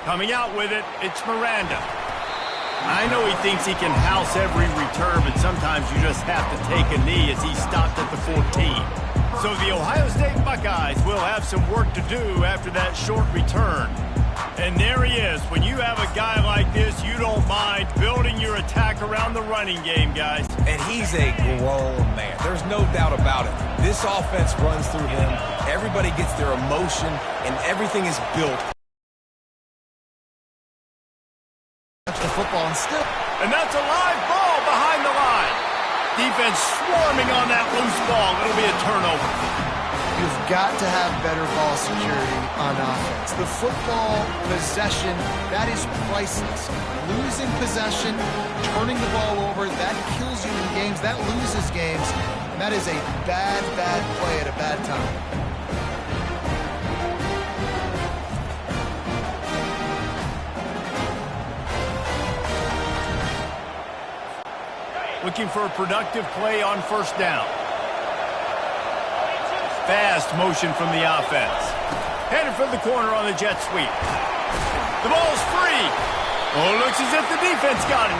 Coming out with it, it's Miranda. I know he thinks he can house every return, but sometimes you just have to take a knee as he stopped at the 14. So the Ohio State Buckeyes will have some work to do after that short return. And there he is. When you have a guy like this, you don't mind building your attack around the running game, guys. And he's a grown man. There's no doubt about it. This offense runs through him. Everybody gets their emotion, and everything is built. The football and that's a live ball behind the line. Defense swarming on that loose ball. It'll be a turnover. You've got to have better ball security on offense. The football possession, that is priceless. Losing possession, turning the ball over, that kills you in games. That loses games. And that is a bad, bad play at a bad time. Looking for a productive play on first down. Fast motion from the offense. Headed for the corner on the jet sweep. The ball's free. Oh, looks as if the defense got it.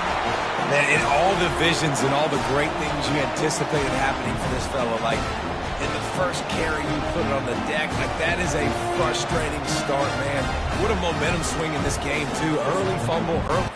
Man, in all the visions and all the great things you anticipated happening for this fella, like in the first carry you put it on the deck, like that is a frustrating start, man. What a momentum swing in this game, too. Early fumble, early.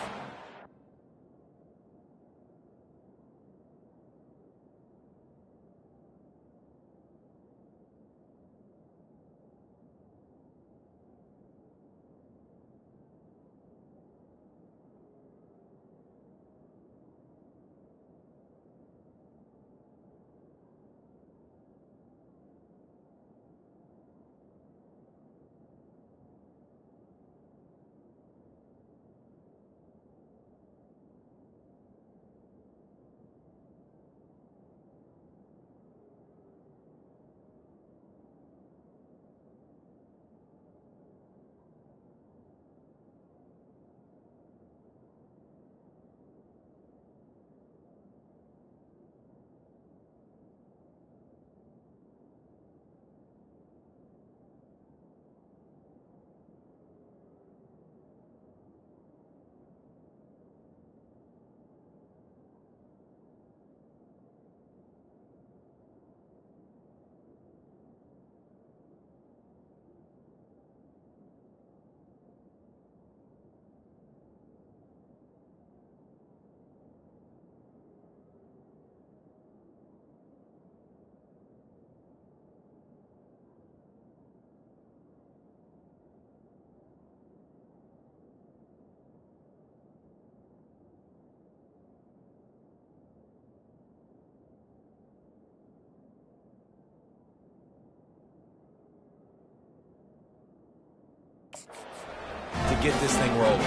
To get this thing rolling.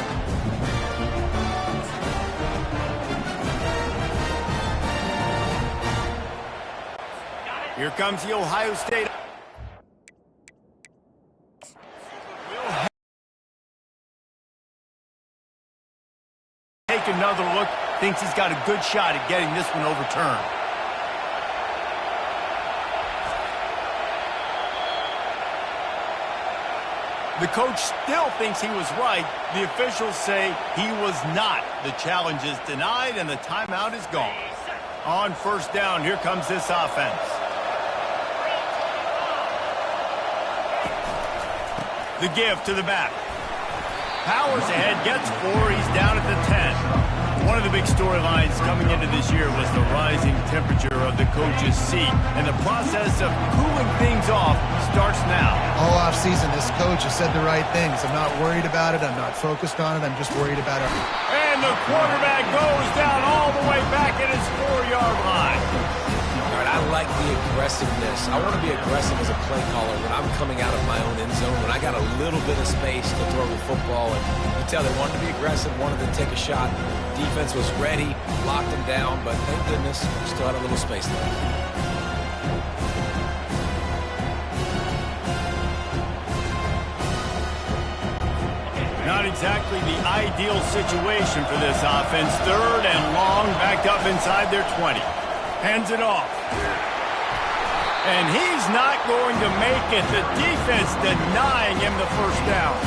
Here comes the Ohio State. Take another look. Thinks he's got a good shot at getting this one overturned. The coach still thinks he was right. The officials say he was not. The challenge is denied, and the timeout is gone. On first down, here comes this offense. The give to the back. Powers ahead, gets 4. He's down at the 10. One of the big storylines coming into this year was the rising temperature of the coach's seat, and the process of cooling things off starts now. All offseason, this coach has said the right things. I'm not worried about it. I'm not focused on it. I'm just worried about it. And the quarterback goes down all the way back at his 4-yard line. All right, I like the aggressiveness. I want to be aggressive as a play caller when I'm coming out of my own end zone, when I got a little bit of space to throw the football. And you tell they wanted to be aggressive, wanted to take a shot. Defense was ready, locked him down, but thank goodness we still had a little space there. Not exactly the ideal situation for this offense. 3rd and long, backed up inside their 20. Hands it off. And he's not going to make it. The defense denying him the first down.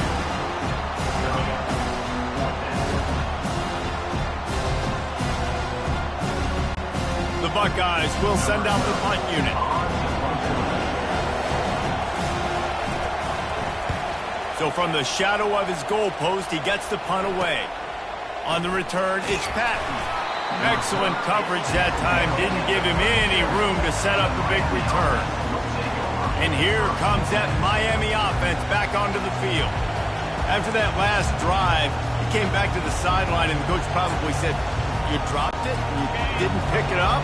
the Buckeyes will send out the punt unit. So from the shadow of his goalpost, he gets the punt away. On the return, it's Patton. Excellent coverage that time. Didn't give him any room to set up the big return. And here comes that Miami offense back onto the field. After that last drive, he came back to the sideline, and the coach probably said, "You dropped it? You didn't pick it up?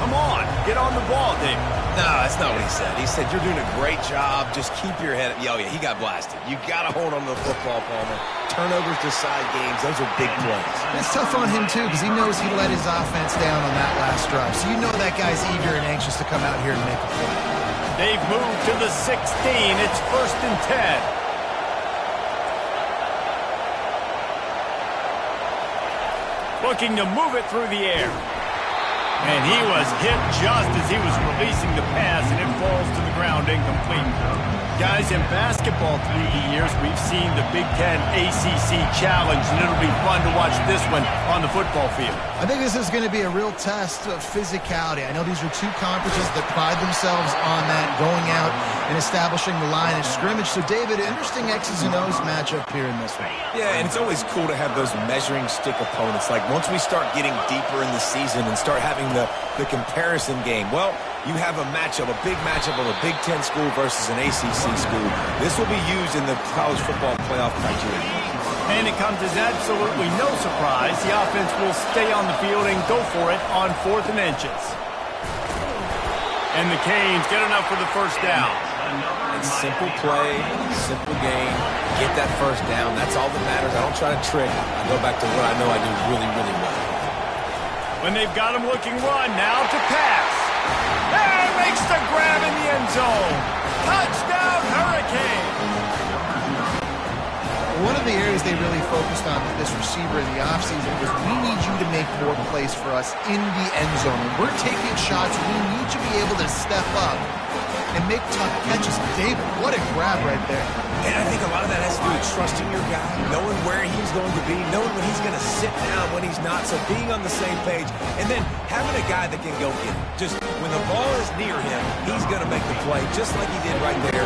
Come on, get on the ball, Dave." No, that's not what he said. He said, "You're doing a great job. Just keep your head up." Oh, yeah, he got blasted. You got to hold on to the football, Palmer. Turnovers decide games. Those are big plays. It's tough on him, too, because he knows he let his offense down on that last drive. So you know that guy's eager and anxious to come out here and make a play. They've moved to the 16. It's 1st and 10. Looking to move it through the air. And he was hit just as he was releasing the pass, and it falls to the ground incomplete. Guys, in basketball through the years, we've seen the Big Ten ACC Challenge, and it'll be fun to watch this one on the football field. I think this is going to be a real test of physicality. I know these are two conferences that pride themselves on that, going out and establishing the line of scrimmage. So, David, interesting X's and O's matchup here in this one. Yeah, and it's always cool to have those measuring stick opponents. Like, once we start getting deeper in the season and start having the comparison game, well, you have a matchup, a big matchup of a Big Ten school versus an ACC school. This will be used in the college football playoff criteria. And it comes as absolutely no surprise. The offense will stay on the field and go for it on 4th and inches. And the Canes get enough for the first down. It's simple play, simple game. Get that first down. That's all that matters. I don't try to trick. I go back to what I know I do really, really well. When they've got him looking run, now to pass. And makes the grab in the end zone. Touchdown, Hurricane. One of the areas they really focused on with this receiver in the offseason was, we need you to make more plays for us in the end zone. When we're taking shots, we need to be able to step up and make tough catches. David, what a grab right there. And I think a lot of that has to do with trusting your guy, knowing where he's going to be, knowing when he's going to sit down, when he's not, so being on the same page, and then having a guy that can go get it. Just when the ball is near him, he's going to make the play, just like he did right there.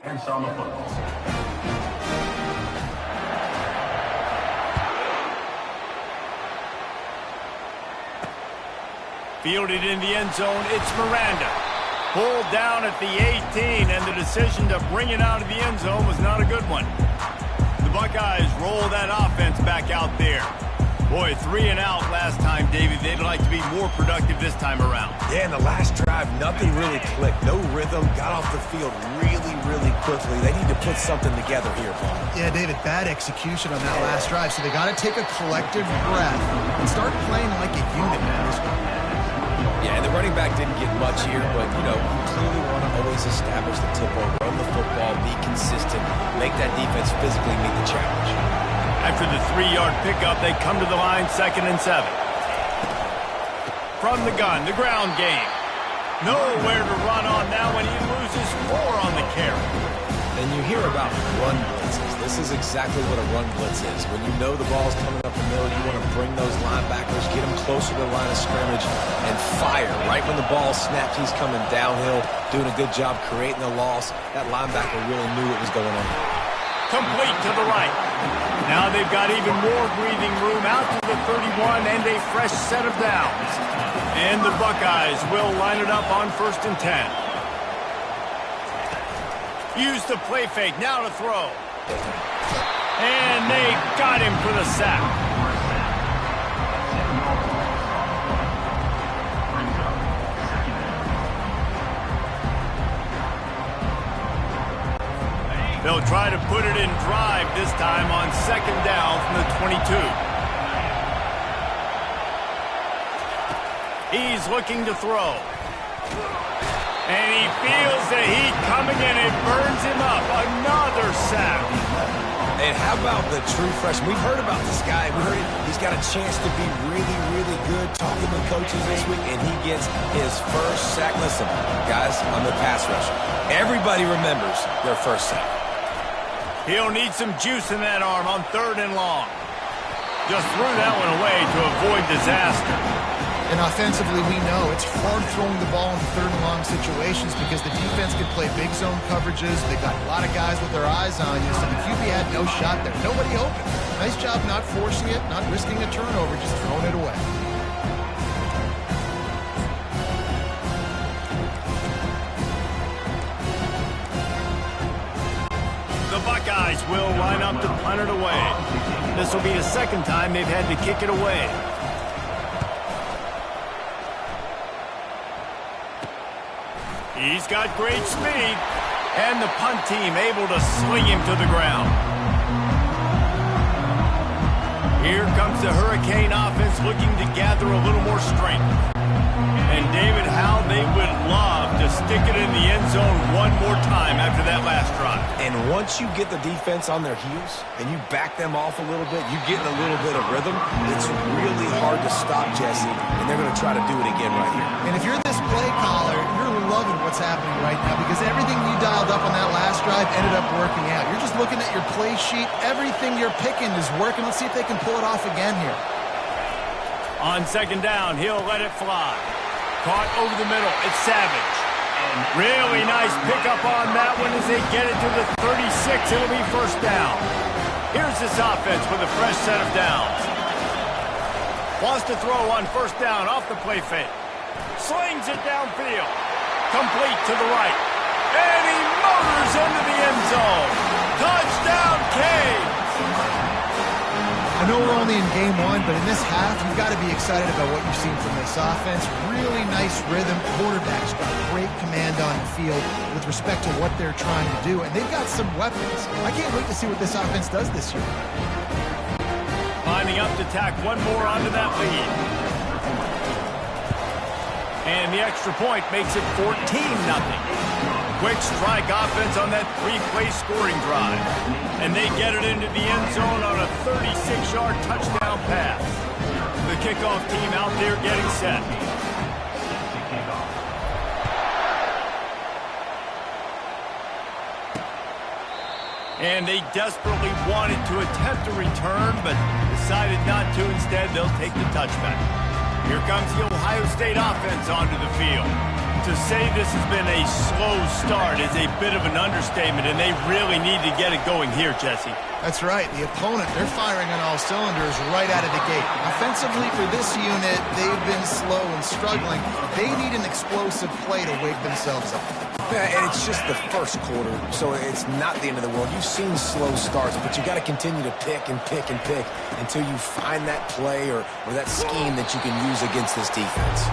and Selma football. Fielded in the end zone, it's Miranda. Pulled down at the 18, and the decision to bring it out of the end zone was not a good one. The Buckeyes roll that offense back out there. Boy, 3 and out last time, Davey. They'd like to be more productive this time around. Yeah, in the last drive, nothing really clicked. No rhythm, got off the field really quickly. They need to put something together here, Paul. Yeah, David, bad execution on that last drive, so they got to take a collective breath and start playing like a unit now. Yeah, and the running back didn't get much here, but, you know, you clearly want to always establish the tempo, run the football, be consistent, make that defense physically meet the challenge. After the 3-yard pickup, they come to the line 2nd and 7. From the gun, the ground game. Nowhere to run on now when he loses 4 on the carry. And you hear about run blitzes. This is exactly what a run blitz is. When you know the ball's coming up the middle, you want to bring those linebackers, get them closer to the line of scrimmage, and fire. Right when the ball snaps, he's coming downhill, doing a good job creating the loss. That linebacker really knew what was going on. Complete to the right. Now they've got even more breathing room out to the 31 and a fresh set of downs. And the Buckeyes will line it up on 1st and 10. Use the play fake, now to throw. And they got him for the sack. They'll try to put it in drive this time on 2nd down from the 22. He's looking to throw. And he feels the heat coming in. It burns him up. Another sack. And how about the true freshman? We've heard about this guy. We heard he's got a chance to be really good. Talking with coaches this week, and he gets his first sack. Listen, guys, I'm the pass rusher. Everybody remembers their first sack. He'll need some juice in that arm on 3rd and long. Just threw that one away to avoid disaster. And offensively, we know it's hard throwing the ball in 3rd and long situations because the defense can play big zone coverages. They've got a lot of guys with their eyes on you, so the QB had no shot there. Nobody open. Nice job not forcing it, not risking a turnover, just throwing it away. The Buckeyes will line up to punt it away. This will be the 2nd time they've had to kick it away. He's got great speed, and the punt team able to sling him to the ground. Here comes the Hurricane offense looking to gather a little more strength. And David, how they would love to stick it in the end zone one more time after that last drive. And once you get the defense on their heels and you back them off a little bit, you get in a little bit of rhythm, it's really hard to stop Jesse, and they're going to try to do it again right here. And if you're this play caller, you're loving what's happening right now because everything you dialed up on that last drive ended up working out. You're just looking at your play sheet. Everything you're picking is working. Let's see if they can pull it off again here. On 2nd down, he'll let it fly. Caught over the middle. It's Savage. Really nice pickup on that one as they get it to the 36. It'll be 1st down. Here's this offense with a fresh set of downs. Wants to throw on 1st down off the play fake. Slings it downfield. Complete to the right. And he motors into the end zone. Touchdown, Canes! I know we're only in game 1, but in this half, you've got to be excited about what you've seen from this offense. Really nice rhythm. Quarterback's got great command on the field with respect to what they're trying to do, and they've got some weapons. I can't wait to see what this offense does this year. Lining up to tack one more onto that lead. And the extra point makes it 14-0. Quick strike offense on that 3-play scoring drive. And they get it into the end zone on a 36-yard touchdown pass. The kickoff team out there getting set. And they desperately wanted to attempt a return, but decided not to. Instead, they'll take the touchback. Here comes the Ohio State offense onto the field. To say this has been a slow start is a bit of an understatement, and they really need to get it going here, Jesse. That's right. The opponent, they're firing on all cylinders right out of the gate. Offensively for this unit, they've been slow and struggling. They need an explosive play to wake themselves up. Yeah, and it's just the first quarter, so it's not the end of the world. You've seen slow starts, but you got to continue to pick and pick and pick until you find that play or that scheme that you can use against this defense.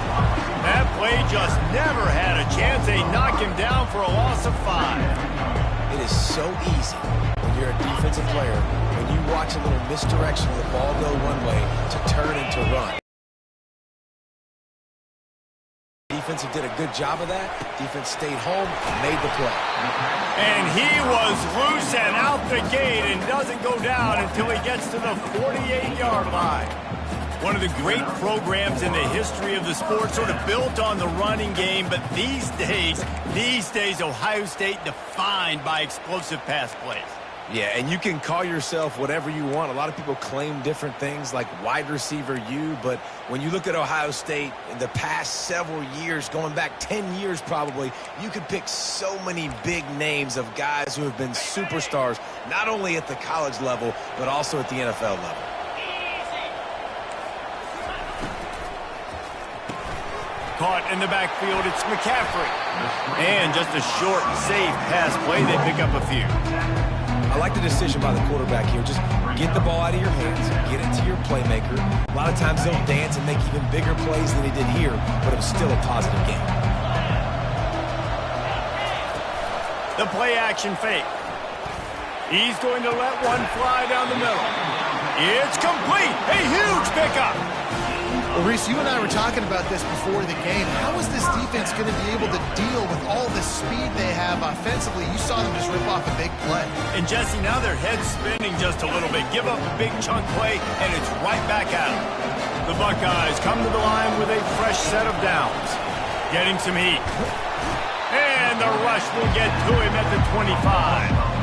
That play just never had a chance. They knock him down for a loss of 5. It is so easy when you're a defensive player, when you watch a little misdirection of the ball go one way to turn and to run. Defense did a good job of that. Defense stayed home and made the play. And he was loose and out the gate and doesn't go down until he gets to the 48-yard line. One of the great programs in the history of the sport, sort of built on the running game, but these days, Ohio State defined by explosive pass plays. Yeah, and you can call yourself whatever you want. A lot of people claim different things like wide receiver U, but when you look at Ohio State in the past several years, going back 10 years probably, you could pick so many big names of guys who have been superstars, not only at the college level, but also at the NFL level. Caught in the backfield, it's McCaffrey. And just a short, safe pass play, they pick up a few. I like the decision by the quarterback here. Just get the ball out of your hands, get it to your playmaker. A lot of times they'll dance and make even bigger plays than he did here, but it was still a positive game. The play action fake. He's going to let one fly down the middle. It's complete. A huge pickup. Well, Reese, you and I were talking about this before the game. How is this defense going to be able to deal with all the speed they have offensively? You saw them just rip off a big play. And, Jesse, now their head's spinning just a little bit. Give up a big chunk play, and it's right back at them. The Buckeyes come to the line with a fresh set of downs. Getting some heat. And the rush will get to him at the 25.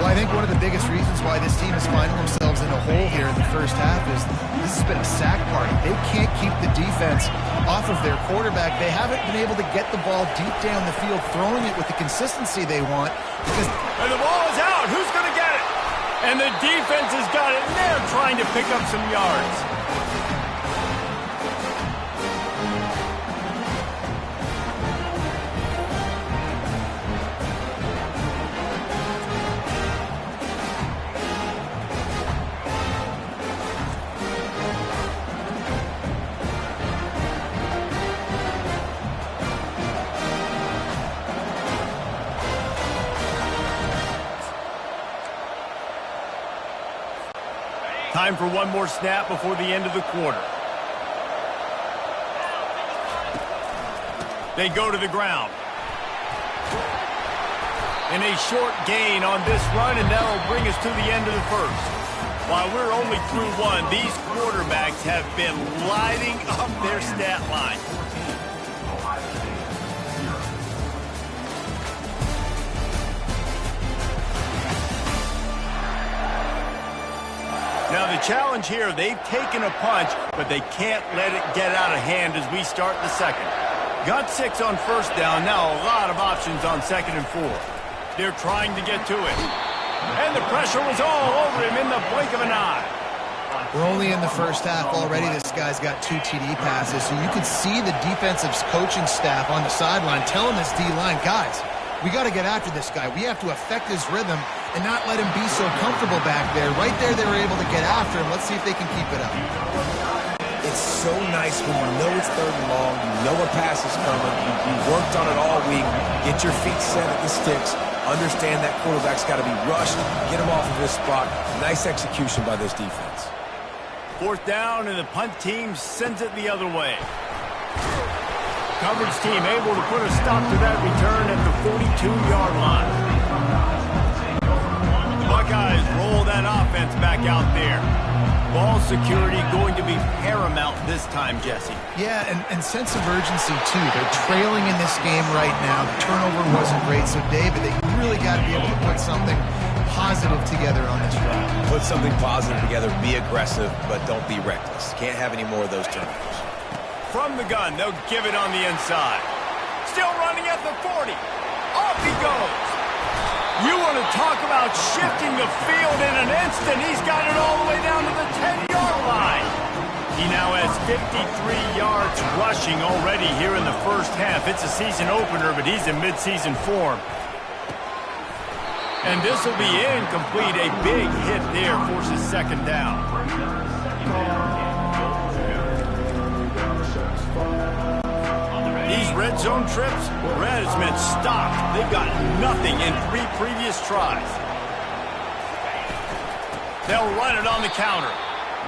Well, I think one of the biggest reasons why this team is finding themselves in a hole here in the first half is this has been a sack party. They can't keep the defense off of their quarterback. They haven't been able to get the ball deep down the field, throwing it with the consistency they want. And the ball is out. Who's going to get it? And the defense has got it, and they're trying to pick up some yards. Time for one more snap before the end of the quarter. They go to the ground. And a short gain on this run, and that'll bring us to the end of the first. While we're only through one, these quarterbacks have been lighting up their stat line. Now the challenge here, they've taken a punch, but they can't let it get out of hand as we start the second. Got 6 on first down, now a lot of options on 2nd and 4. They're trying to get to it. And the pressure was all over him in the blink of an eye. We're only in the first half already. This guy's got 2 TD passes, so you could see the defensive coaching staff on the sideline telling this D-line, guys, we got to get after this guy. We have to affect his rhythm and not let him be so comfortable back there. Right there, they were able to get after him. Let's see if they can keep it up. It's so nice when you know it's 3rd and long, you know a pass is coming, you worked on it all week, get your feet set at the sticks, understand that quarterback's got to be rushed, get him off of his spot. Nice execution by this defense. 4th down, and the punt team sends it the other way. Coverage team able to put a stop to that return at the 42-yard line. The Buckeyes roll that offense back out there. Ball security going to be paramount this time, Jesse. Yeah, and sense of urgency, too. They're trailing in this game right now. The turnover wasn't great, so, David, they really got to be able to put something positive together on this drive. Put something positive together, be aggressive, but don't be reckless. Can't have any more of those turnovers. From the gun, they'll give it on the inside. Still running at the 40. Off he goes. You want to talk about shifting the field in an instant. He's got it all the way down to the 10-yard line. He now has 53 yards rushing already here in the first half. It's a season opener, but he's in midseason form. And this will be incomplete. A big hit there forces second down. These red zone trips, Red has meant stopped. They've got nothing in 3 previous tries. They'll run it on the counter.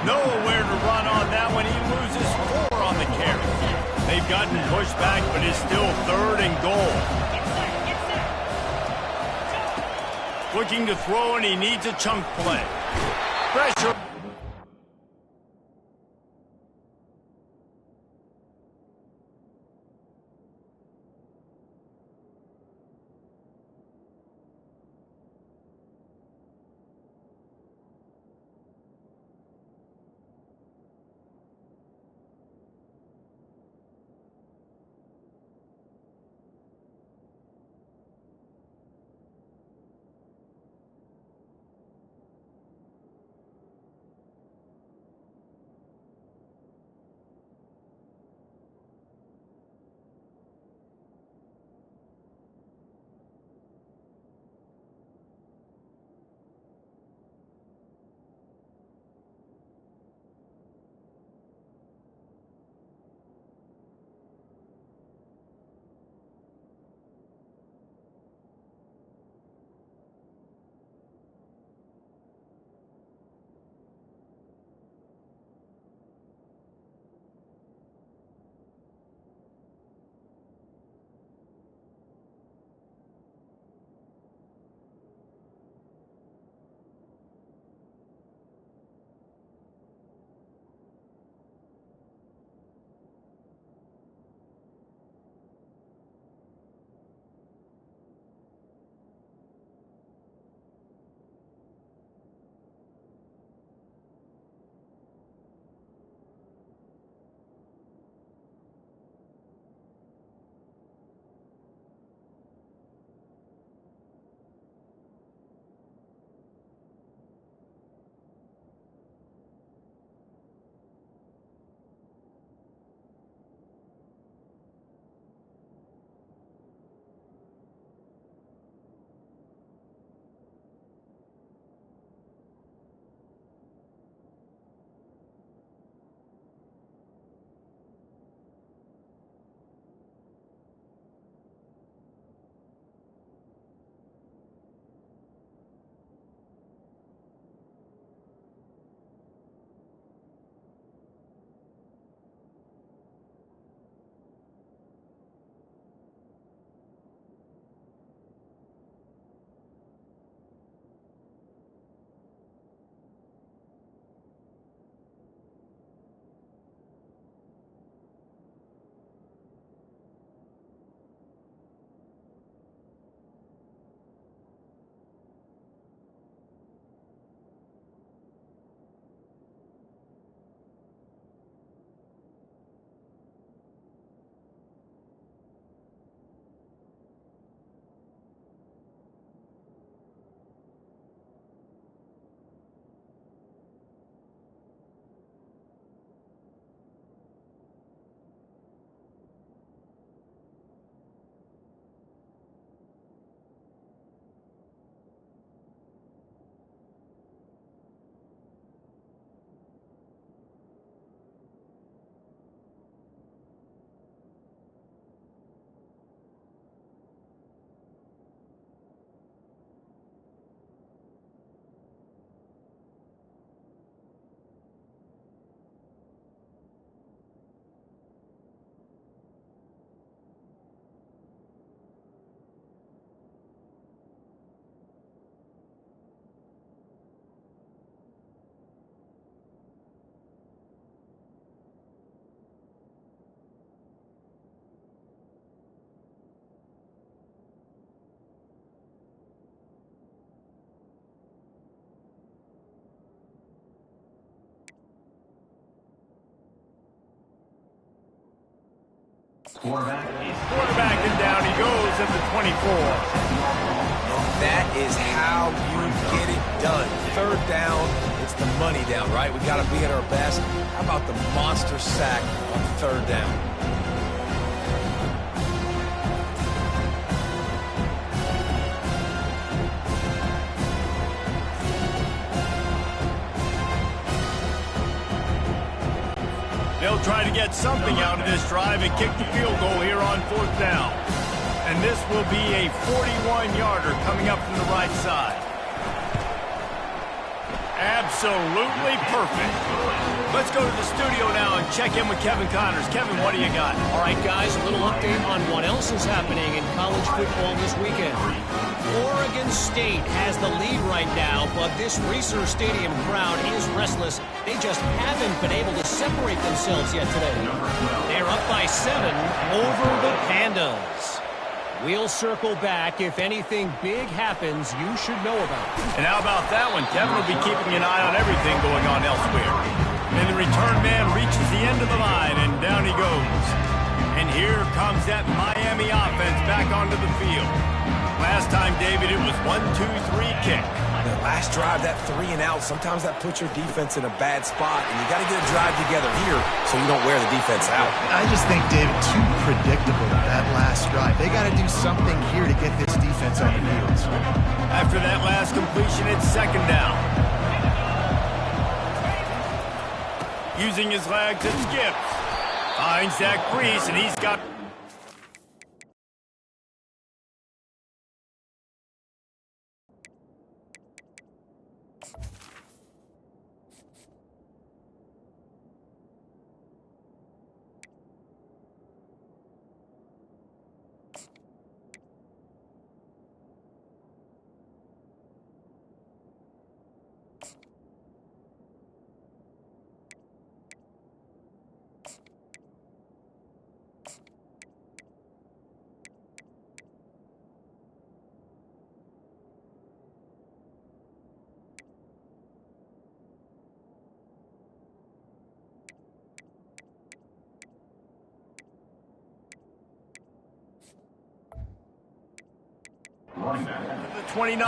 Nowhere to run on that one. He loses 4 on the carry. They've gotten pushed back, but it's still 3rd and goal. Looking to throw, and he needs a chunk play. Pressure. He's quarterbacking down. He goes at the 24. And that is how you get it done. Third down, it's the money down, right? We got to be at our best. How about the monster sack on third down? They'll try to get something out of this drive and kick the field goal here on fourth down. And this will be a 41-yarder coming up from the right side. Absolutely perfect. Let's go to the studio now and check in with Kevin Connors. Kevin, what do you got? All right, guys, a little update on what else is happening in college football this weekend. Oregon State has the lead right now, but this Reser Stadium crowd is restless. They just haven't been able to separate themselves yet today. They're up by 7 over the Pandas. We'll circle back. If anything big happens, you should know about it. And how about that one? Kevin will be keeping an eye on everything going on elsewhere. And the return man reaches the end of the line, and down he goes. And here comes that Miami offense back onto the field. Last time, David, it was 1-2-3 kick. The last drive, that 3 and out, sometimes that puts your defense in a bad spot, and you got to get a drive together here so you don't wear the defense out. I just think, David, too predictable that last drive. They got to do something here to get this defense on the heels. After that last completion, it's second down. Using his legs, it skips. Finds Zach Brees, and he's got... The 29.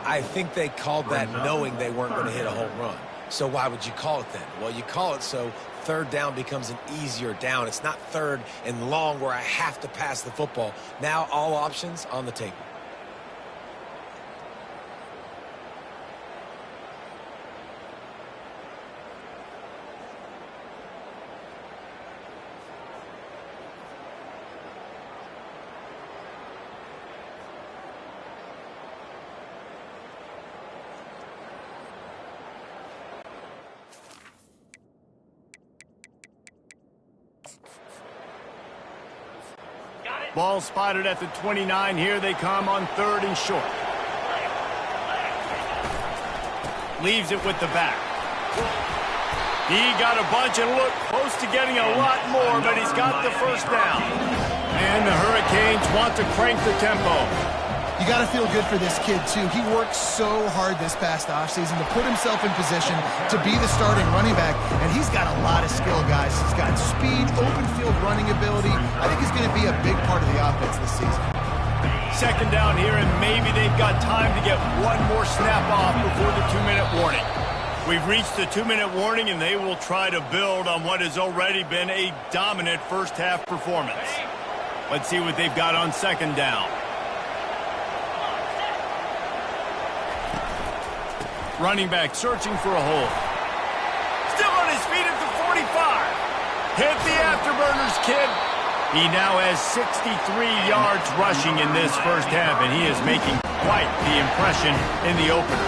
I think they called that knowing they weren't going to hit a home run. So why would you call it then? Well, you call it so third down becomes an easier down. It's not third and long where I have to pass the football. Now all options on the table. Ball spotted at the 29. Here they come on third and short. Leaves it with the back. He got a bunch and looked close to getting a lot more, but he's got the first down. And the Hurricanes want to crank the tempo. You got to feel good for this kid, too. He worked so hard this past offseason to put himself in position to be the starting running back, and he's got a lot of skill, guys. He's got speed, open field running ability. I think he's going to be a big part of the offense this season. Second down here, and maybe they've got time to get one more snap off before the 2-minute warning. We've reached the 2-minute warning, and they will try to build on what has already been a dominant first-half performance. Let's see what they've got on second down. Running back searching for a hole. Still on his feet at the 45. Hit the afterburners, kid. He now has 63 yards rushing in this first half, and he is making quite the impression in the opener.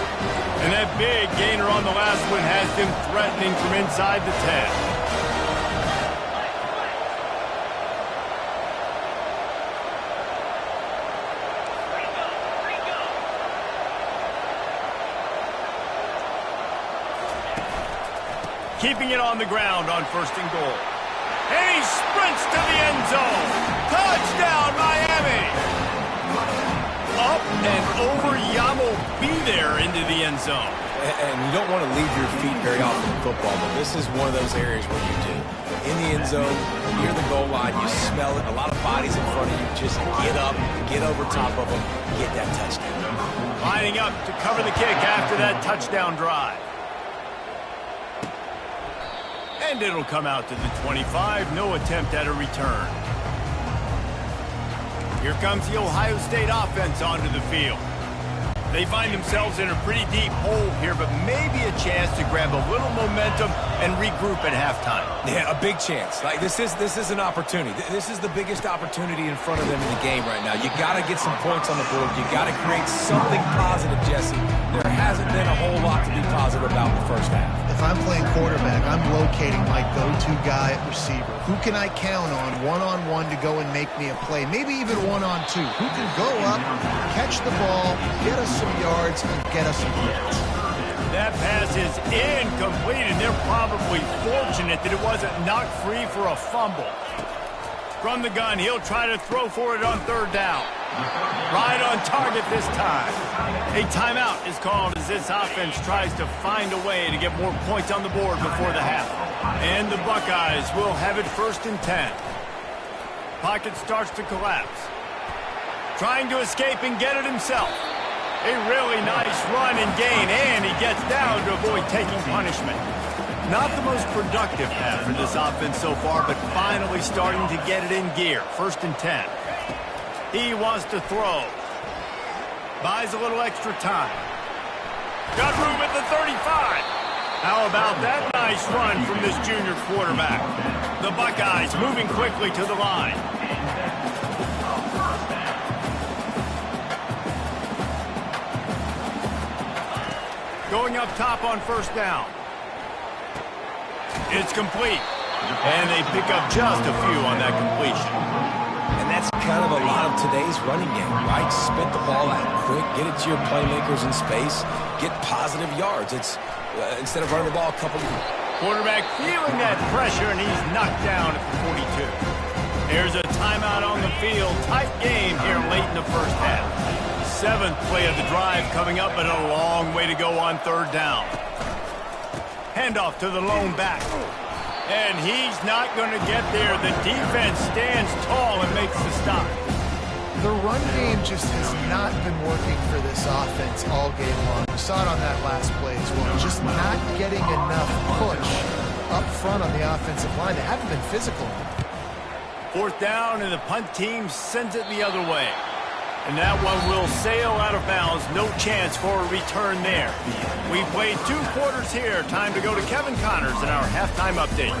And that big gainer on the last one has them threatening from inside the 10. Keeping it on the ground on first and goal. And he sprints to the end zone. Touchdown, Miami! Up And over Yamo be there into the end zone. And you don't want to leave your feet very often in football, but this is one of those areas where you do. In the end zone, near the goal line, you smell it. A lot of bodies in front of you. Just get up, get over top of them, get that touchdown. Lining up to cover the kick after that touchdown drive. And it'll come out to the 25. No attempt at a return. Here comes the Ohio State offense onto the field. They find themselves in a pretty deep hole here, but maybe a chance to grab a little momentum and regroup at halftime. Yeah, a big chance. Like this is an opportunity. This is the biggest opportunity in front of them in the game right now. You got to get some points on the board. You got to create something positive, Jesse. There hasn't been a whole lot to be positive about in the first half. If I'm playing quarterback, I'm locating my go-to guy at receiver. Who can I count on one-on-one to go and make me a play? Maybe even one-on-two. Who can go up, catch the ball, get us some yards, and get us some points? That pass is incomplete, and they're probably fortunate that it wasn't knocked free for a fumble. From the gun, he'll try to throw for it on third down. Right on target this time. A timeout is called as this offense tries to find a way to get more points on the board before the half. And the Buckeyes will have it 1st and 10. Pocket starts to collapse. Trying to escape and get it himself. A really nice run and gain, and he gets down to avoid taking punishment. Not the most productive half for this offense so far, but finally starting to get it in gear. 1st and 10. He wants to throw. Buys a little extra time. Got room at the 35. How about that nice run from this junior quarterback? The Buckeyes moving quickly to the line. Going up top on 1st down. It's complete. And they pick up just a few on that completion. And that's kind of a lot of today's running game, right? Spit the ball out quick, get it to your playmakers in space, get positive yards. It's instead of running the ball a couple. Quarterback feeling that pressure, and he's knocked down at the 42. There's a timeout on the field. Tight game here late in the first half. 7th play of the drive coming up, but a long way to go on 3rd down. Handoff to the lone back. And he's not going to get there. The defense stands tall and makes the stop. The run game just has not been working for this offense all game long. We saw it on that last play as well. Just not getting enough push up front on the offensive line. They haven't been physical. 4th down, and the punt team sends it the other way. And that one will sail out of bounds. No chance for a return there. We played 2 quarters here. Time to go to Kevin Connors in our halftime update.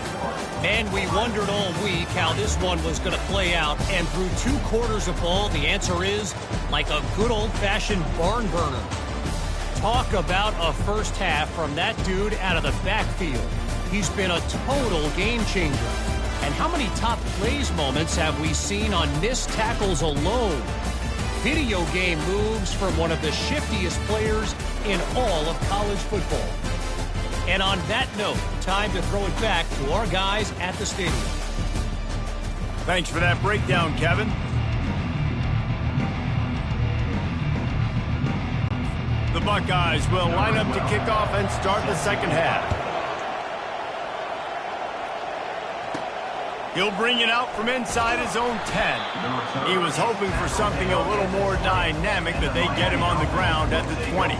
And we wondered all week how this one was going to play out. And through 2 quarters of ball, the answer is like a good old-fashioned barn burner. Talk about a first half from that dude out of the backfield. He's been a total game changer. And how many top plays moments have we seen on missed tackles alone? Video game moves from one of the shiftiest players in all of college football. And on that note, time to throw it back to our guys at the stadium. Thanks for that breakdown, Kevin. The Buckeyes will line up to kick off and start the second half. He'll bring it out from inside his own 10. He was hoping for something a little more dynamic, but they get him on the ground at the 20.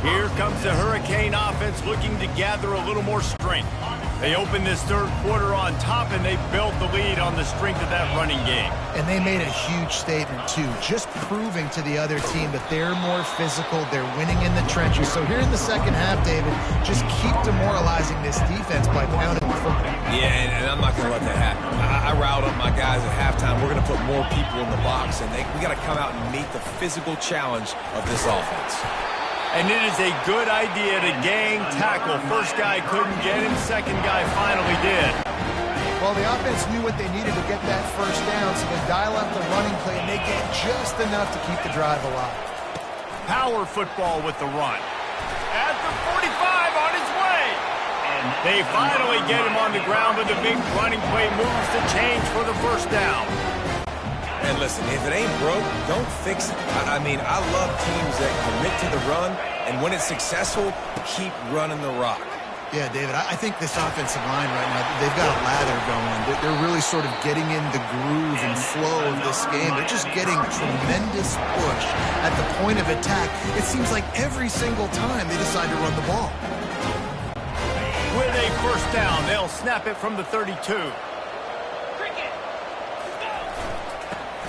Here comes the Hurricane offense looking to gather a little more strength. They opened this 3rd quarter on top, and they built the lead on the strength of that running game. And they made a huge statement, too, just proving to the other team that they're more physical, they're winning in the trenches. So here in the second half, David, just keep demoralizing this defense by pounding the football. Yeah, and I'm not going to let that happen. I riled up my guys at halftime. We're going to put more people in the box, and we got to come out and meet the physical challenge of this offense. And it is a good idea to gang tackle. First guy couldn't get him, second guy finally did. Well, the offense knew what they needed to get that first down, so they dial up the running play, and they get just enough to keep the drive alive. Power football with the run. At the 45 on his way. And they finally get him on the ground, but the big running play moves the change for the first down. And listen, if it ain't broke, don't fix it. I mean, I love teams that commit to the run, and when it's successful, keep running the rock. Yeah, David, I think this offensive line right now, they've got a lather going. They're really sort of getting in the groove and flow of this game. They're just getting tremendous push at the point of attack. It seems like every single time they decide to run the ball. With a first down, they'll snap it from the 32.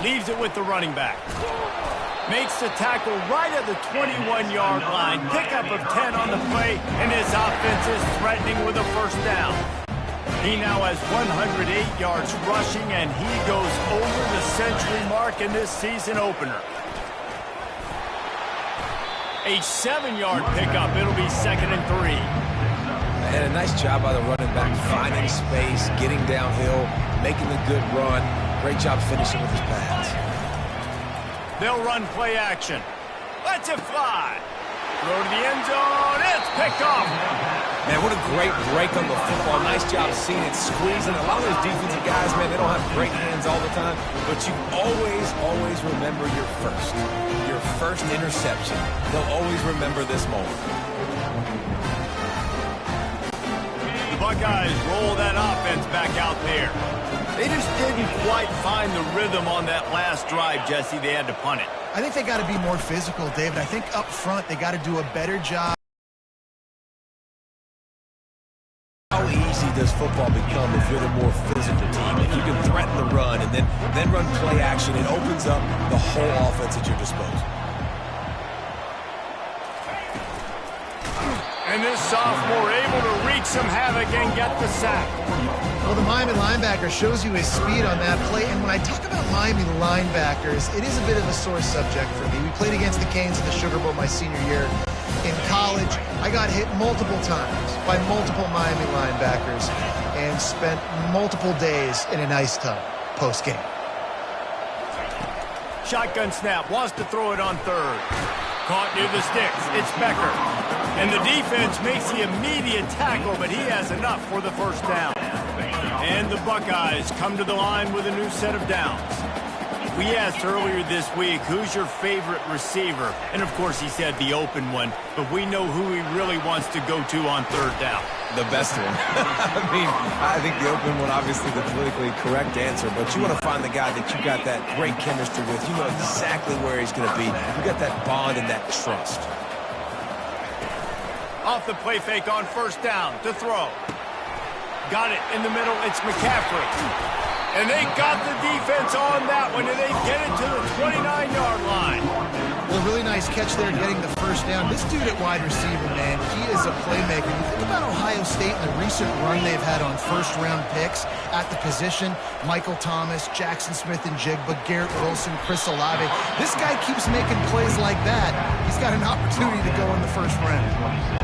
Leaves it with the running back. Makes the tackle right at the 21-yard line. Pickup of 10 on the play, and his offense is threatening with a first down. He now has 108 yards rushing, and he goes over the century mark in this season opener. A 7-yard pickup. It'll be 2nd and 3. And a nice job by the running back, finding space, getting downhill, making a good run. Great job finishing with his pads. They'll run play action. Let's it fly. Throw to the end zone. It's picked off. Man, what a great break on the football. Nice job seeing it squeezing. A lot of those defensive guys, man, they don't have great hands all the time, but you always remember your first interception. They'll always remember this moment. The Buckeyes roll that offense back out there. They just didn't quite find the rhythm on that last drive, Jesse. They had to punt it. I think they got to be more physical, David. I think up front they got to do a better job. How easy does football become if you're the more physical team? If you can threaten the run and then run play action, it opens up the whole offense at your disposal. And this sophomore able to wreak some havoc and get the sack. Well, the Miami linebacker shows you his speed on that play. And when I talk about Miami linebackers, it is a bit of a sore subject for me. We played against the Canes in the Sugar Bowl my senior year. In college, I got hit multiple times by multiple Miami linebackers and spent multiple days in an ice tub post-game. Shotgun snap, wants to throw it on third. Caught near the sticks, it's Becker. And the defense makes the immediate tackle, but he has enough for the first down. And the Buckeyes come to the line with a new set of downs. We asked earlier this week, who's your favorite receiver? And of course he said the open one, but we know who he really wants to go to on third down. The best one. I mean, I think the open one, obviously the politically correct answer, but you want to find the guy that you got that great chemistry with. You know exactly where he's going to be. You got that bond and that trust. Off the play fake on first down to throw. Got it in the middle. It's McCaffrey. And they got the defense on that one, and they get it to the 29-yard line. Well, really nice catch there getting the first down. This dude at wide receiver, man, he is a playmaker. You think about Ohio State and the recent run they've had on first-round picks at the position. Michael Thomas, Jackson Smith and Jigba, Garrett Wilson, Chris Olave. This guy keeps making plays like that. He's got an opportunity to go in the first round.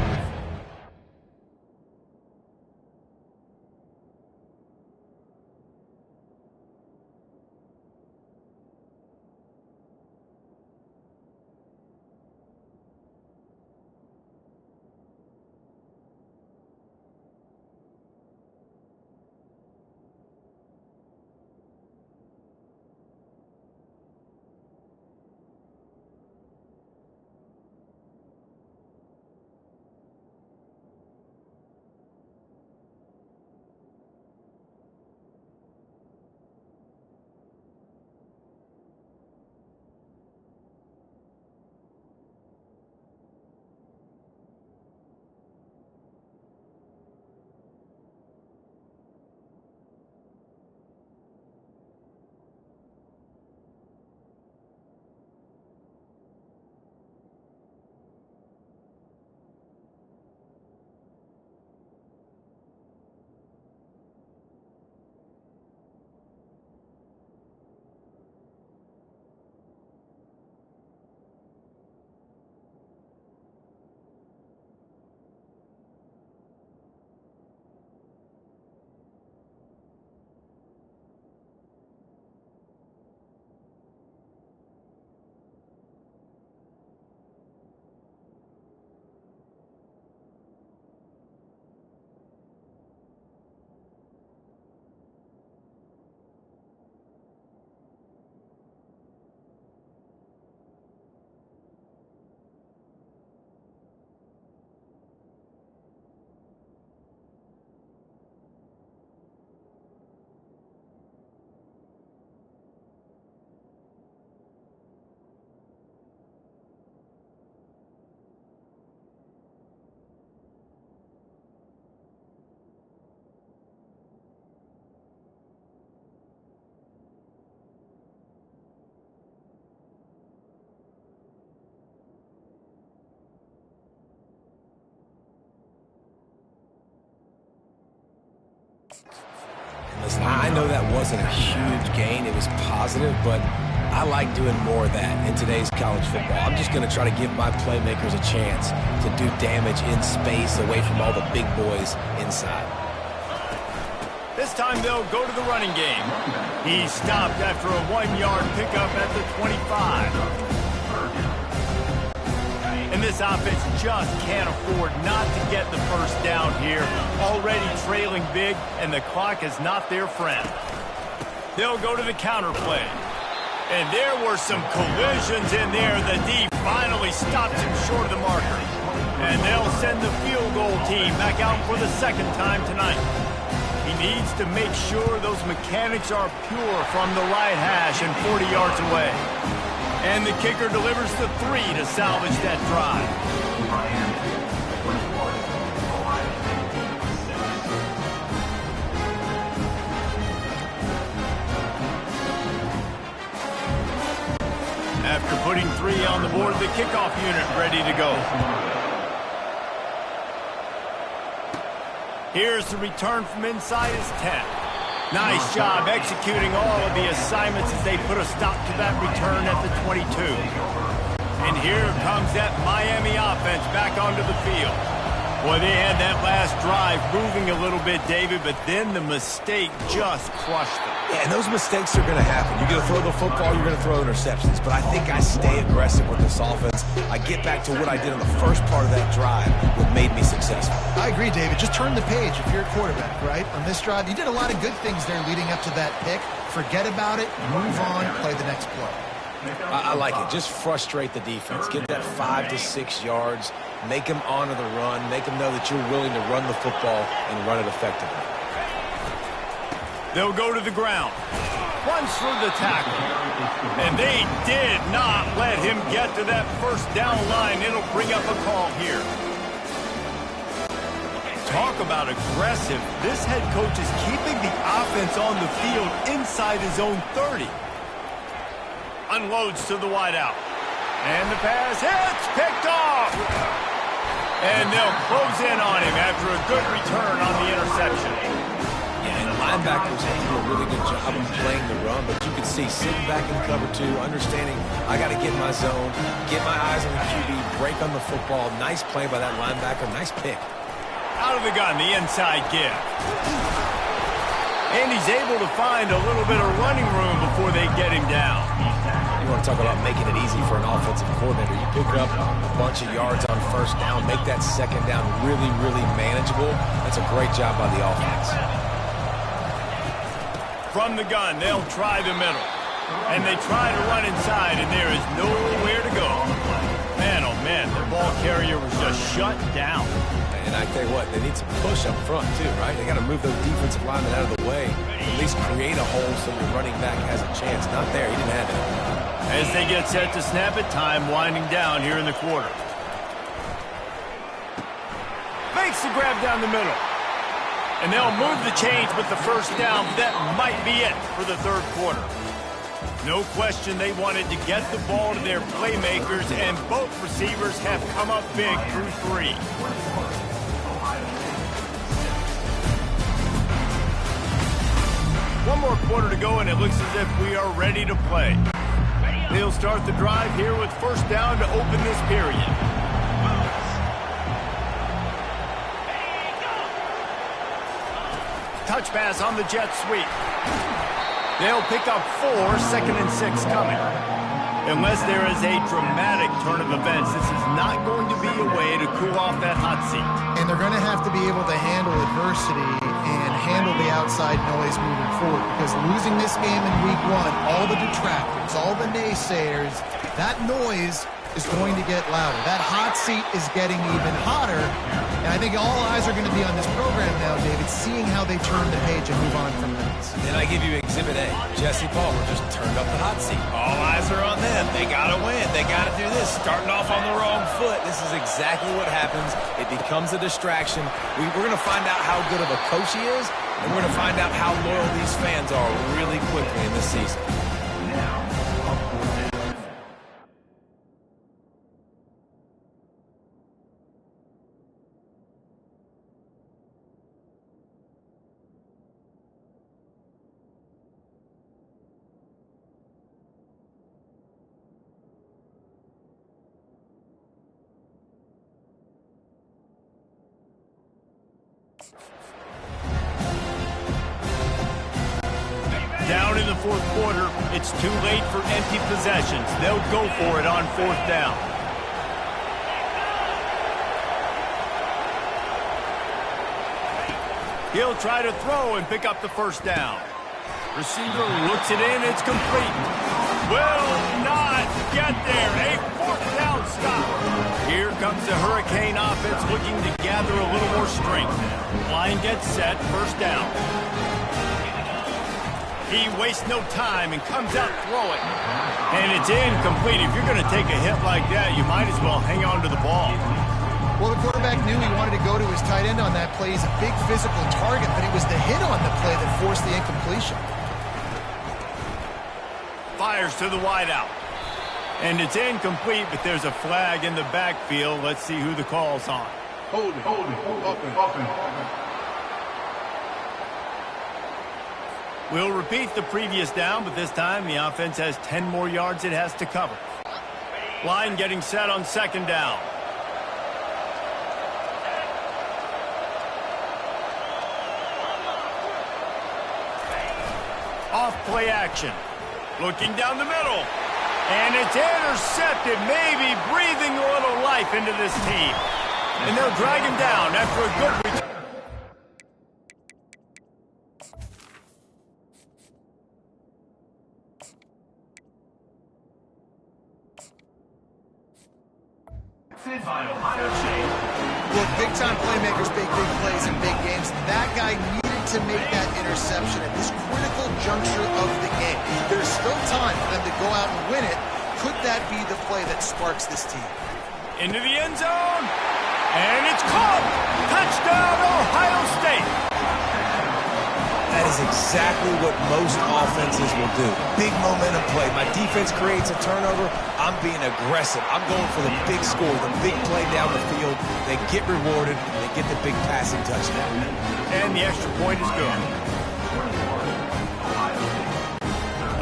Listen, I know that wasn't a huge gain. It was positive, but I like doing more of that in today's college football. I'm just going to try to give my playmakers a chance to do damage in space away from all the big boys inside. This time they'll go to the running game. He stopped after a 1-yard pickup at the 25. And this offense just can't afford not to get the first down here. Already trailing big, and the clock is not their friend. They'll go to the counter play. And there were some collisions in there. The D finally stopped him short of the marker. And they'll send the field goal team back out for the second time tonight. He needs to make sure those mechanics are pure from the right hash and 40 yards away. And the kicker delivers the 3 to salvage that drive. After putting 3 on the board, the kickoff unit ready to go. Here's the return from inside his 10. Nice job executing all of the assignments as they put a stop to that return at the 22. And here comes that Miami offense back onto the field. Boy, they had that last drive moving a little bit, David, but then the mistake just crushed them. Yeah, and those mistakes are going to happen. You're going to throw the football, you're going to throw interceptions. But I think I stay aggressive with this offense. I get back to what I did on the first part of that drive that made me successful. I agree, David. Just turn the page if you're a quarterback, right? On this drive, you did a lot of good things there leading up to that pick. Forget about it, move on, play the next play. I like it. Just frustrate the defense. Get that 5 to 6 yards. Make them honor the run. Make them know that you're willing to run the football and run it effectively. They'll go to the ground. Runs through the tackle. And they did not let him get to that first down line. It'll bring up a call here. Talk about aggressive. This head coach is keeping the offense on the field inside his own 30. Unloads to the wideout. And the pass hits, picked off. And they'll close in on him after a good return on the interception. Yeah, and the linebackers do a really good job of playing the run, but you can see sitting back in cover 2, understanding I got to get my zone, get my eyes on the QB, break on the football. Nice play by that linebacker. Nice pick. Out of the gun, the inside give. And he's able to find a little bit of running room before they get him down. You want to talk about making it easy for an offensive coordinator. You pick up a bunch of yards on first down, make that second down really, really manageable. That's a great job by the offense. From the gun, they'll try the middle. And they try to run inside, and there is nowhere to go. Man, oh man, the ball carrier was just shut down. And I tell you what, they need some push up front too, right? They got to move those defensive linemen out of the way. At least create a hole so your running back has a chance. Not there. He didn't have it. As they get set to snap it, time winding down here in the quarter. Makes the grab down the middle. And they'll move the chains with the first down. That might be it for the third quarter. No question they wanted to get the ball to their playmakers, and both receivers have come up big through 3. One more quarter to go, and it looks as if we are ready to play. They'll start the drive here with first down to open this period. Touch pass on the jet sweep. They'll pick up 4, 2nd and 6 coming. Unless there is a dramatic turn of events, this is not going to be a way to cool off that hot seat. And they're going to have to be able to handle adversity and handle the outside noise moving forward, because losing this game in week 1, all the detractors, all the naysayers, that noise is going to get louder. That hot seat is getting even hotter. And I think all eyes are going to be on this program now, David, seeing how they turn the page and move on from this. Then I give you Exhibit A. Jesse Palmer just turned up the hot seat. All eyes are on them. They got to win. They got to do this. Starting off on the wrong foot. This is exactly what happens. It becomes a distraction. We're going to find out how good of a coach he is, and we're going to find out how loyal these fans are really quickly in this season. down in the fourth quarter. It's too late for empty possessions. They'll go for it on fourth down. He'll try to throw and pick up the first down. Receiver looks it in. It's complete. Will not get there. A fourth down stop. Here comes the Hurricane offense looking to gather a little more strength. Line gets set. First down. He wastes no time and comes out throwing. And it's incomplete. If you're going to take a hit like that, you might as well hang on to the ball. Well, the quarterback knew he wanted to go to his tight end on that play. He's a big physical target, but it was the hit on the play that forced the incompletion. Fires to the wideout. And it's incomplete, but there's a flag in the backfield. Let's see who the call's on. Hold it. Open. We'll repeat the previous down, but this time the offense has 10 more yards it has to cover. Line getting set on second down. Off play action. Looking down the middle. And it's intercepted, maybe breathing a little life into this team. And they'll drag him down after a good return. Look, big-time playmakers make big plays in big games. That guy needed to make that interception at this critical juncture of the game. There's still time for them to go out and win it. Could that be the play that sparks this team? Into the end zone. And it's caught. Touchdown, Ohio State. That is exactly what most offenses will do. Big momentum play. My defense creates a turnover. I'm being aggressive. I'm going for the big score, the big play down the field. They get rewarded. They get the big passing touchdown. And the extra point is good.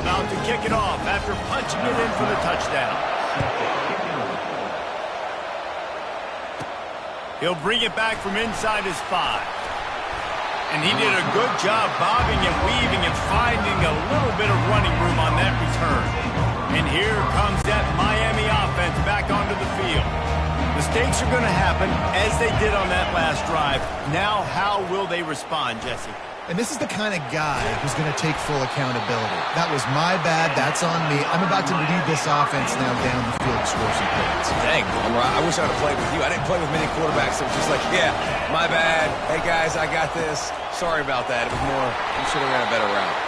About to kick it off after punching it in for the touchdown. He'll bring it back from inside his 5. And he did a good job bobbing and weaving and finding a little bit of running room on that return. And here comes that Miami offense back onto the field. Mistakes are going to happen as they did on that last drive. Now, how will they respond, Jesse? And this is the kind of guy who's going to take full accountability. That was my bad. That's on me. I'm about to lead this offense now down the field to score some points. Dang, I wish I would have played with you. I didn't play with many quarterbacks that were just like, yeah, my bad. Hey, guys, I got this. Sorry about that. It was more, you should have ran a better route.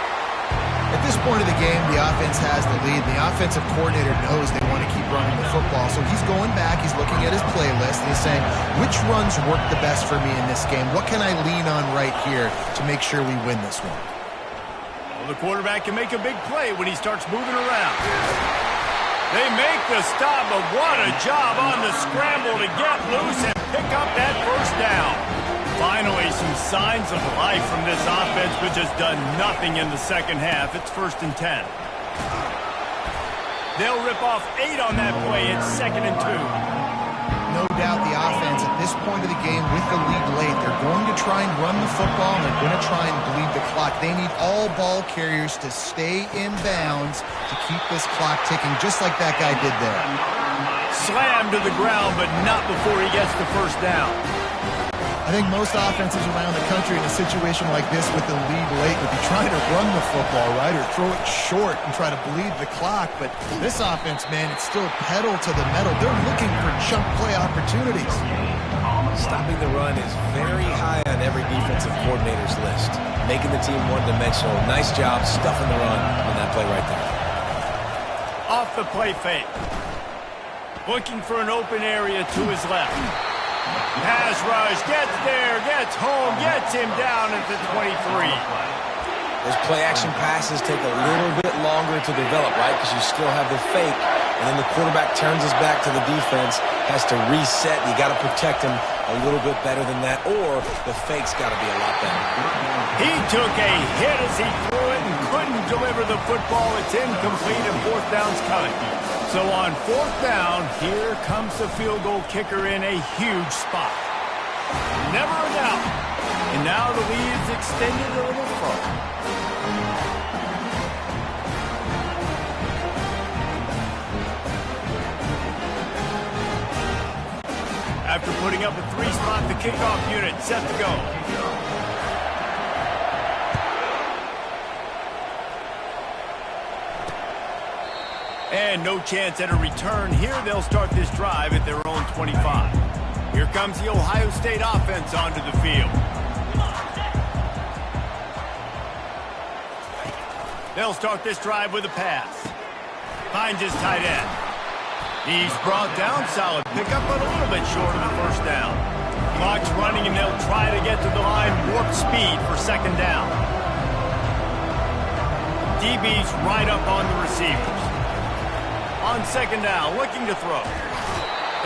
At this point of the game, the offense has the lead. The offensive coordinator knows they want to keep running the football. So he's going back. He's looking at his playlist. And he's saying, which runs work the best for me in this game? What can I lean on right here to make sure we win this one? Well, the quarterback can make a big play when he starts moving around. They make the stop, but what a job on the scramble to get loose and pick up that first down. Finally, some signs of life from this offense, which has done nothing in the second half. It's 1st and 10. They'll rip off 8 on that play. It's 2nd and 2. No doubt the offense at this point of the game with the lead late, they're going to try and run the football, and they're going to try and bleed the clock. They need all ball carriers to stay in bounds to keep this clock ticking, just like that guy did there. Slammed to the ground, but not before he gets the first down. I think most offenses around the country in a situation like this with the lead late would be trying to run the football, right, or throw it short and try to bleed the clock. But this offense, man, it's still pedal to the metal. They're looking for chunk play opportunities. Stopping the run is very high on every defensive coordinator's list. Making the team one-dimensional. Nice job stuffing the run on that play right there. Off the play fake. Looking for an open area to his left. Pass rush, gets there, gets home, gets him down at the 23. Those play-action passes take a little bit longer to develop, right? Because you still have the fake, and then the quarterback turns his back to the defense, has to reset. You got to protect him a little bit better than that, or the fake's got to be a lot better. He took a hit as he threw it and couldn't deliver the football. It's incomplete, and 4th down's coming. So on 4th down, here comes the field goal kicker in a huge spot. Never a doubt. And now the lead's extended a little further. After putting up a 3-spot, the kickoff unit set to go. And no chance at a return here. They'll start this drive at their own 25. Here comes the Ohio State offense onto the field. They'll start this drive with a pass. Finds his tight end. He's brought down. Solid pickup, but a little bit short of the first down. Clock's running, and they'll try to get to the line warp speed for second down. DB's right up on the receivers. On second down, looking to throw.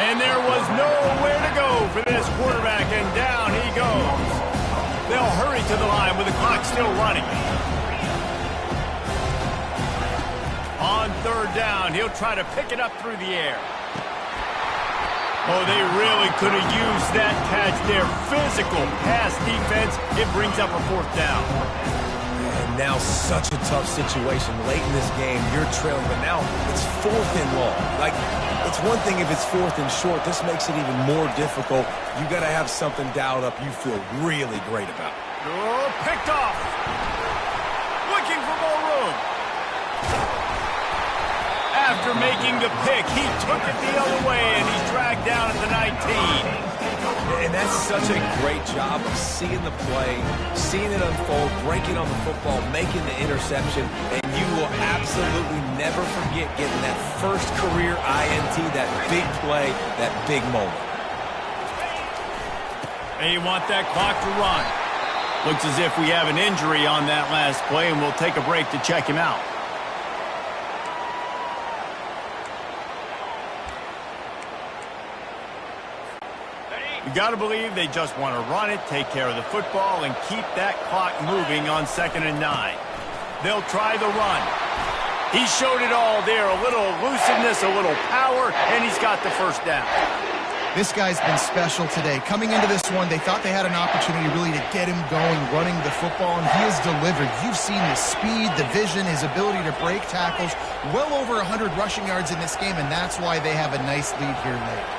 And there was nowhere to go for this quarterback, and down he goes. They'll hurry to the line with the clock still running. On third down, he'll try to pick it up through the air. Oh, they really could have used that catch there. Physical pass defense. It brings up a fourth down. And now such a tough situation. Late in this game, you're trailing, but now it's 4th and long. Like, it's one thing if it's 4th and short. This makes it even more difficult. You got to have something dialed up you feel really great about. Oh, picked off. Looking for more room. After making the pick, he took it the other way, and he's dragged down at the 19. And that's such a great job of seeing the play, seeing it unfold, breaking on the football, making the interception, and you will absolutely never forget getting that first career INT, that big play, that big moment. And you want that clock to run. Looks as if we have an injury on that last play, and we'll take a break to check him out. You got to believe they just want to run it, take care of the football, and keep that clock moving on 2nd and 9. They'll try the run. He showed it all there, a little elusiveness, a little power, and he's got the first down. This guy's been special today. Coming into this one, they thought they had an opportunity really to get him going, running the football, and he has delivered. You've seen the speed, the vision, his ability to break tackles. Well over 100 rushing yards in this game, and that's why they have a nice lead here late.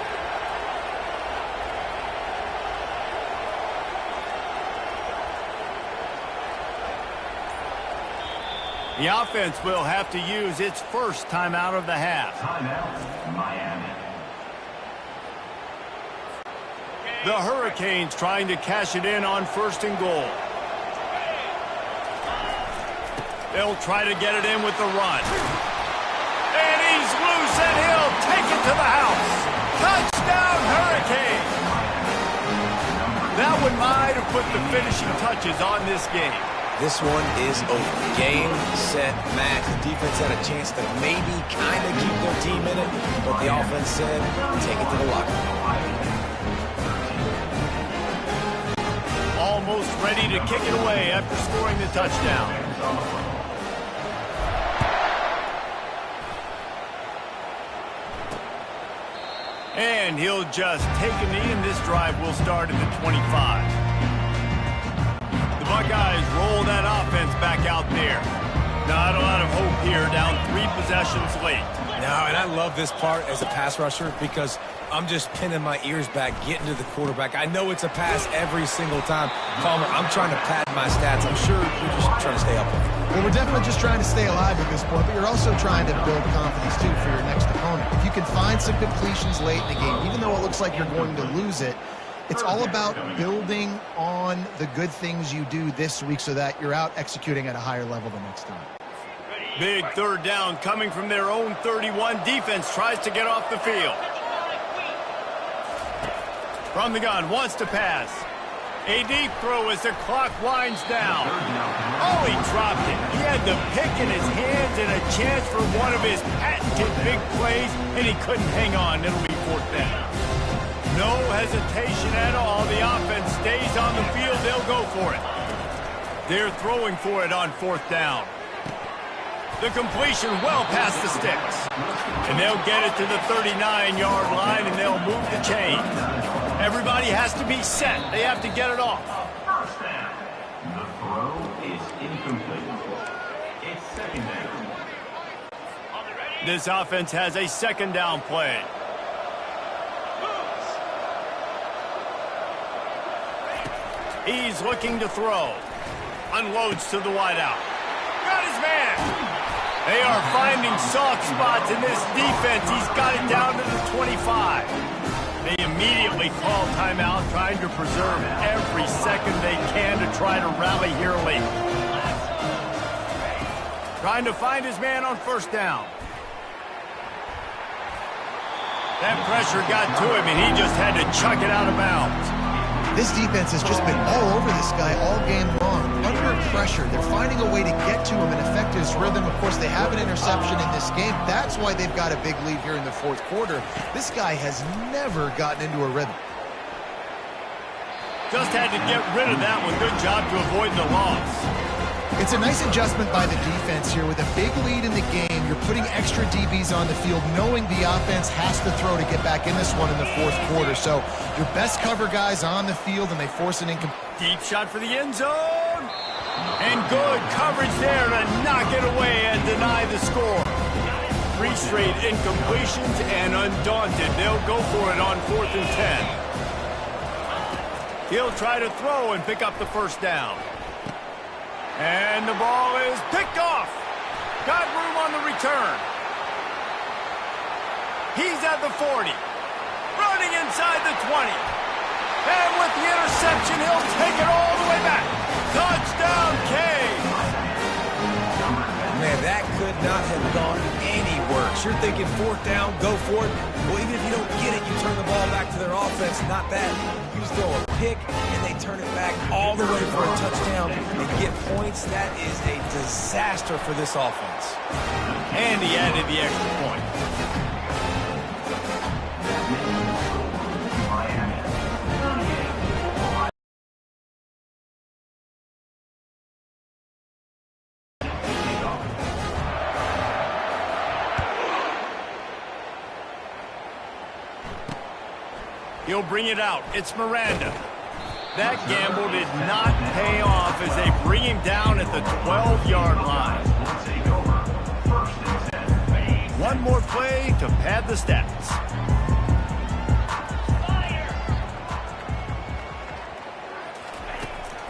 The offense will have to use its first timeout of the half. Timeout, Miami. The Hurricanes trying to cash it in on 1st and goal. They'll try to get it in with the run. And he's loose, and he'll take it to the house. Touchdown, Hurricanes! That one might have put the finishing touches on this game. This one is over. Game, set, match. The defense had a chance to maybe kind of keep their team in it, but the offense said, take it to the locker room. Almost ready to kick it away after scoring the touchdown. And he'll just take a knee, and this drive will start at the 25. Buckeyes roll that offense back out there. Not a lot of hope here, down 3 possessions late. No, and I love this part as a pass rusher because I'm just pinning my ears back, getting to the quarterback. I know it's a pass every single time. Palmer, I'm trying to pad my stats. I'm sure you're just trying to stay up with it. Well, we're definitely just trying to stay alive at this point, but you're also trying to build confidence, too, for your next opponent. If you can find some completions late in the game, even though it looks like you're going to lose it, it's all about building on the good things you do this week so that you're out executing at a higher level the next time. Big third down coming from their own 31. Defense tries to get off the field. From the gun, wants to pass. A deep throw as the clock winds down. Oh, he dropped it. He had the pick in his hands and a chance for one of his patented big plays, and he couldn't hang on. It'll be 4th down. No hesitation at all. The offense stays on the field. They'll go for it. They're throwing for it on 4th down. The completion well past the sticks. And they'll get it to the 39-yard line, and they'll move the chain. Everybody has to be set. They have to get it off. First down. The throw is incomplete. It's 2nd down. This offense has a 2nd down play. He's looking to throw. Unloads to the wideout. Got his man. They are finding soft spots in this defense. He's got it down to the 25. They immediately call timeout, trying to preserve every second they can to try to rally here late. Trying to find his man on first down. That pressure got to him, and he just had to chuck it out of bounds. This defense has just been all over this guy all game long. Under pressure, they're finding a way to get to him and affect his rhythm. Of course, they have an interception in this game. That's why they've got a big lead here in the fourth quarter. This guy has never gotten into a rhythm. Just had to get rid of that one. Good job to avoid the loss. It's a nice adjustment by the defense here. With a big lead in the game, you're putting extra DBs on the field, knowing the offense has to throw to get back in this one in the fourth quarter. So your best cover guys on the field, and they force an incomplete. Deep shot for the end zone. And good coverage there to knock it away and deny the score. 3 straight incompletions, and undaunted, they'll go for it on 4th and 10. He'll try to throw and pick up the first down. And the ball is picked off. Got room on the return. He's at the 40. Running inside the 20. And with the interception, he'll take it all the way back. Touchdown, Kane. Man, that could not have gone any worse. You're thinking 4th down, go for it. Well, even if you don't get it, you turn the ball back to their offense. Not that. You just throw a pick, and they turn it back all the way for a touchdown and get points. That is a disaster for this offense. And he added the extra point. He'll bring it out. It's Miranda. That gamble did not pay off as they bring him down at the 12-yard line. One more play to pad the stats.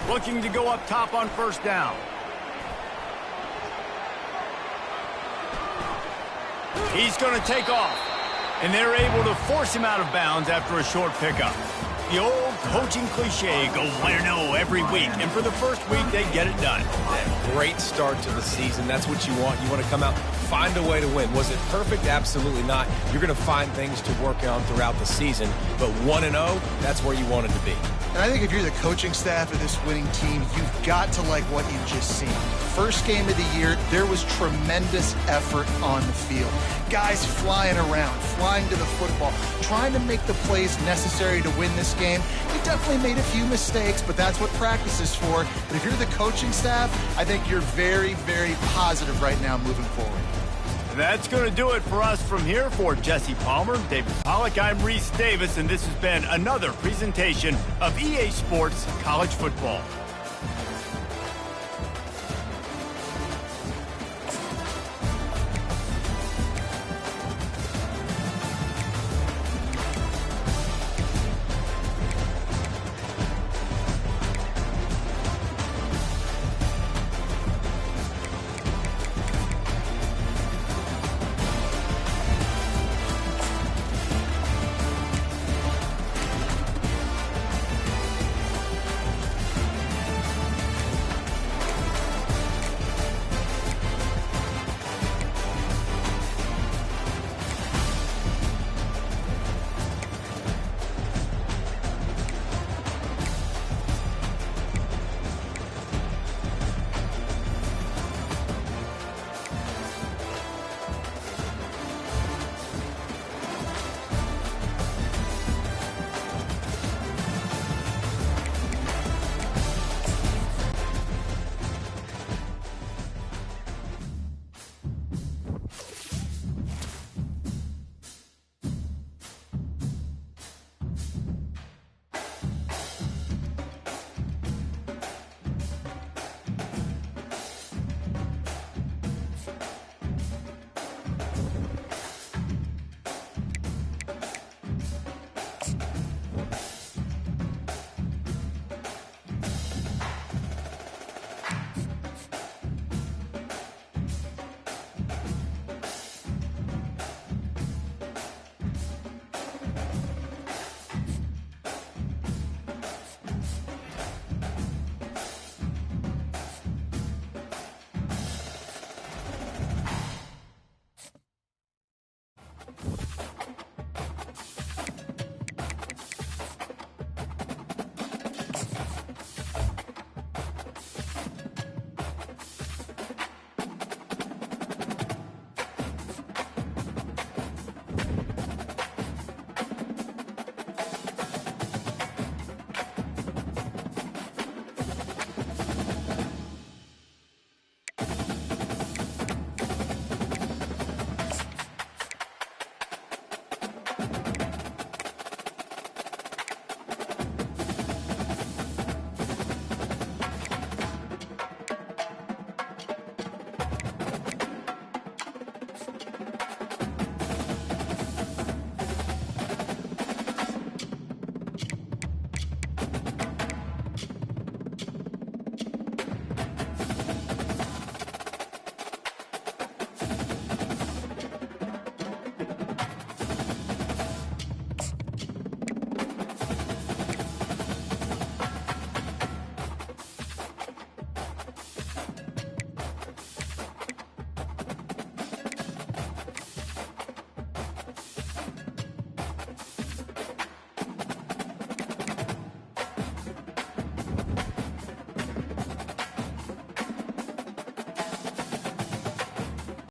Looking to go up top on first down. He's going to take off. And they're able to force him out of bounds after a short pickup. The old coaching cliche, go win or no every week. And for the first week, they get it done. Great start to the season. That's what you want. You want to come out, find a way to win. Was it perfect? Absolutely not. You're going to find things to work on throughout the season. But 1-0, that's where you wanted to be. And I think if you're the coaching staff of this winning team, you've got to like what you've just seen. First game of the year, there was tremendous effort on the field. Guys flying around, flying to the football, trying to make the plays necessary to win this game. You definitely made a few mistakes, but that's what practice is for. But if you're the coaching staff, I think you're very, very positive right now moving forward. That's going to do it for us from here. For Jesse Palmer, David Pollack, I'm Reese Davis, and this has been another presentation of EA Sports College Football.